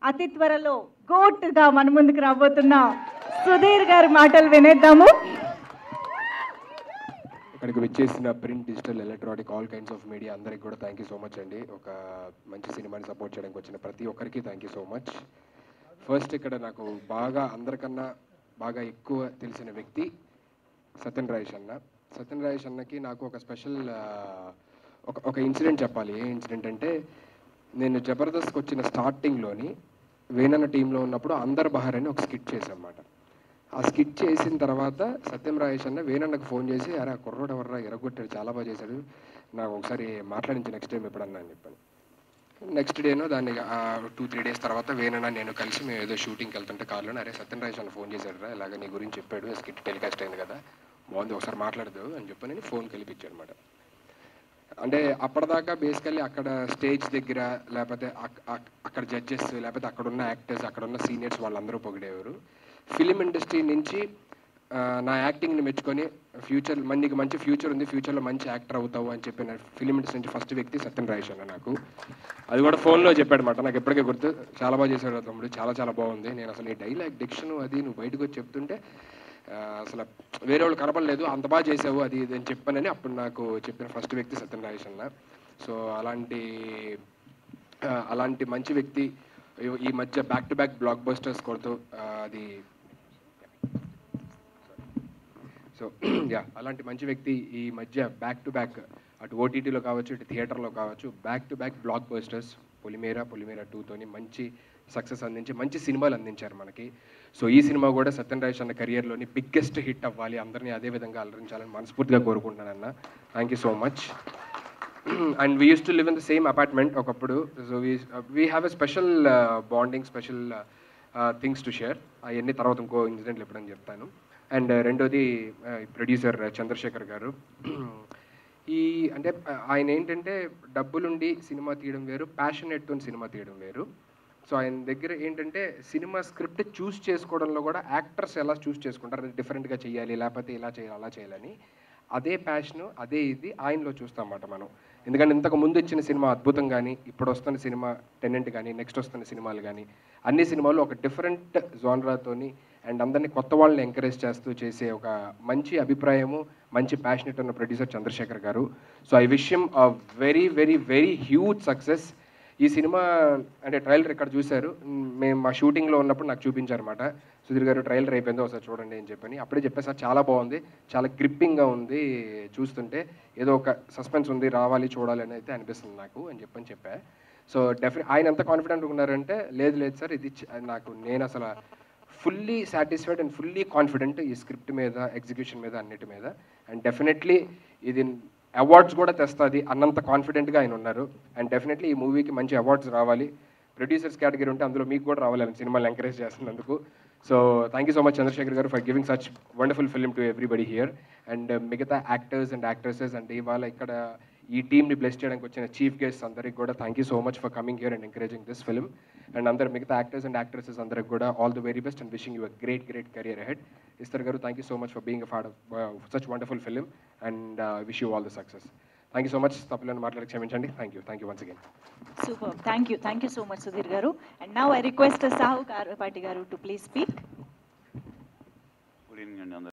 అతి త్వరలో గోట్గా మన ముందుకు రాబోతున్న సుధీర్ గారి మాటలు వినేద్దాము. ఇక్కడికి వచ్చేసిన print, digital, electronic, all kinds of media అందరికి కూడా థ్యాంక్ యూ సో మచ్ అండి. ఒక మంచి సినిమాని సపోర్ట్ చేయడానికి వచ్చిన ప్రతి ఒక్కరికి thank you so much. First ఇక్కడ నాకు బాగా అందరికన్నా బాగా ఎక్కువ తెలిసిన వ్యక్తి సత్యన్ రాజేష్ అన్న. సత్యన్ రాజేష్ అన్నకి నాకు ఒక స్పెషల్ ఒక ఇన్సిడెంట్ చెప్పాలి. ఏ ఇన్సిడెంట్ అంటే, నేను జబర్దస్త్కి వచ్చిన స్టార్టింగ్లోని వేణన్న టీంలో ఉన్నప్పుడు అందర్ బహార్ అని ఒక స్కిట్ చేశామన్నమాట. ఆ స్కిట్ చేసిన తర్వాత సత్యం రాజేష్ అన్న వేణన్నకు ఫోన్ చేసి, అరే ఆ కుర్రోడు ఎవర్రా ఎరగొట్టాడు, చాలా బాగా చేశాడు, నాకు ఒకసారి మాట్లాడించి నెక్స్ట్ టైం ఎప్పుడన్నా అని చెప్పాను. నెక్స్ట్ డేనో దాన్ని 2-3 days తర్వాత వేణన్న నేను కలిసి మేము ఏదో షూటింగ్కి వెళ్తుంటే కార్లో, అరే సత్యం రాజేష్ అన్న ఫోన్ చేశాడు రా, ఇలాగ నీ గురించి చెప్పాడు, స్కిట్ టెలికాస్ట్ అయింది కదా, బాగుంది ఒకసారి మాట్లాడదు అని చెప్పి నేను ఫోన్ కలిపించాను అనమాట. అంటే అప్పటిదాకా బేసికల్లీ అక్కడ స్టేజ్ దగ్గర లేకపోతే అక్కడ జడ్జెస్ లేకపోతే అక్కడ ఉన్న యాక్టర్స్, అక్కడ ఉన్న సీనియర్స్ వాళ్ళందరూ పొగిడేవారు. ఫిలిం ఇండస్ట్రీ నుంచి నా యాక్టింగ్ని మెచ్చుకొని ఫ్యూచర్ నీకు మంచి ఫ్యూచర్ ఉంది, ఫ్యూచర్లో మంచి యాక్టర్ అవుతావు అని చెప్పిన ఫిలిం ఇండస్ట్రీ నుంచి ఫస్ట్ వ్యక్తి సత్యన్ రాజేష్ అన్న. నాకు అది కూడా ఫోన్లో చెప్పాడు అనమాట. నాకు ఎప్పటికే గుర్తు, చాలా బాగా చేశాడు తమ్ముడు, చాలా చాలా బాగుంది, నేను అసలు ఈ డైలాగ్ డిక్షన్ అది నువ్వు బయటకు వచ్చి చెప్తుంటే అసలు వేరే వాళ్ళు కనపడలేదు, అంత బాగా చేసావు అది ఇది అని చెప్పానని అప్పుడు నాకు చెప్పిన ఫస్ట్ వ్యక్తి సత్యన్ రాజేష్ అన్న. సో అలాంటి మంచి వ్యక్తి ఈ మధ్య back to back black busters కొడుతూ అది సో అలాంటి మంచి వ్యక్తి ఈ మధ్య బ్యాక్ టు బ్యాక్ అటు ఓటీటీలో కావచ్చు ఇటు థియేటర్లో కావచ్చు back to back blockbusters Polimera 2తోని మంచి సక్సెస్ అందించి మంచి సినిమాలు అందించారు మనకి. సో ఈ సినిమా కూడా సత్యన్ రాజేష్ అన్న కెరియర్లోని బిగ్గెస్ట్ హిట్ అవ్వాలి, అందరినీ అదే విధంగా అలరించాలని మనస్ఫూర్తిగా కోరుకుంటున్నానన్న. Thank you so much. And we use to live in the same apartment ఒకప్పుడు. So we have a special bonding, special things to share. అవన్నీ తర్వాత ఇంకో ఇన్సిడెంట్లు ఎప్పుడని చెప్తాను. అండ్ రెండోది ప్రొడ్యూసర్ చంద్రశేఖర్ గారు. అంటే ఆయన ఏంటంటే డబ్బులుండి సినిమా తీయడం వేరు, ప్యాషనేట్తో సినిమా తీయడం వేరు. సో ఆయన దగ్గర ఏంటంటే సినిమా స్క్రిప్ట్ చూస్ చేసుకోవడంలో కూడా యాక్టర్స్ ఎలా చూస్ చేసుకుంటారు, డిఫరెంట్గా చేయాలి లేకపోతే ఇలా చేయాలి అలా చేయాలని, అదే ప్యాషను అదే ఇది ఆయనలో చూస్తామన్నమాట మనం. ఎందుకంటే ఇంతకు ముందు ఇచ్చిన సినిమా అద్భుతం కానీ, ఇప్పుడు వస్తున్న సినిమా టెనెంట్ కానీ, నెక్స్ట్ వస్తున్న సినిమాలు కానీ, అన్ని సినిమాలు ఒక డిఫరెంట్ జోనరాతోని అండ్ అందరినీ కొత్త వాళ్ళని ఎంకరేజ్ చేస్తూ చేసే ఒక మంచి అభిప్రాయము, మంచి ప్యాషనెట్ ఉన్న ప్రొడ్యూసర్ చంద్రశేఖర్ గారు. So I wish him a very very very huge success. ఈ సినిమా అంటే ట్రైలర్ ఇక్కడ చూశారు, మేము మా షూటింగ్లో ఉన్నప్పుడు నాకు చూపించారన్నమాట. సుధీర్ గారు ట్రైలర్ అయిపోయిందో ఒకసారి చూడండి అని చెప్పని అప్పుడే చెప్పేసారు, చాలా బాగుంది, చాలా గ్రిప్పింగ్గా ఉంది, చూస్తుంటే ఏదో ఒక సస్పెన్స్ ఉంది, రావాలి చూడాలి అని అయితే అనిపిస్తుంది నాకు అని చెప్పా. సో ఆయన ఎంత కాన్ఫిడెంట్గా ఉన్నారంటే, లేదు లేదు సార్ ఇది నేను అసలు fully satisfied and fully confident ఈ స్క్రిప్ట్ మీద, ఎగ్జిక్యూషన్ మీద, అన్నిటి మీద. అండ్ డెఫినెట్లీ ఇది అవార్డ్స్ కూడా తెస్తుంది అన్నంత కాన్ఫిడెంట్గా ఆయన ఉన్నారు. అండ్ డెఫినెట్లీ ఈ మూవీకి మంచి అవార్డ్స్ రావాలి, ప్రొడ్యూసర్స్ కేటగిరీ ఉంటే అందులో మీకు కూడా రావాలి అని సినిమాలు ఎంకరేజ్ చేస్తున్నందుకు. So thank you so much Chandrashekar garu for giving such wonderful film to everybody here. And మిగతా యాక్టర్స్ అండ్ యాక్ట్రెసెస్ అండ్ ఇవాళ ఇక్కడ ఈ టీమ్ని బ్లెస్ చేయడానికి వచ్చిన చీఫ్ గెస్ట్ అందరికి కూడా thank you so much for coming here and encouraging this film. And అందరు మిగతా యాక్టర్స్ అండ్ యాక్ట్రెసెస్ అందరికి కూడా all the very best and wishing you a great career ahead. Esther garu thank you so much for being a part of such wonderful film and wish you all the success. Thank you so much. తప్పులను మాట్లాడి క్షమించండి. Thank you once again. Super, thank you so much Sudheer గారు. And now I request Sahu పాటి గారు to please speak. Good evening అండి.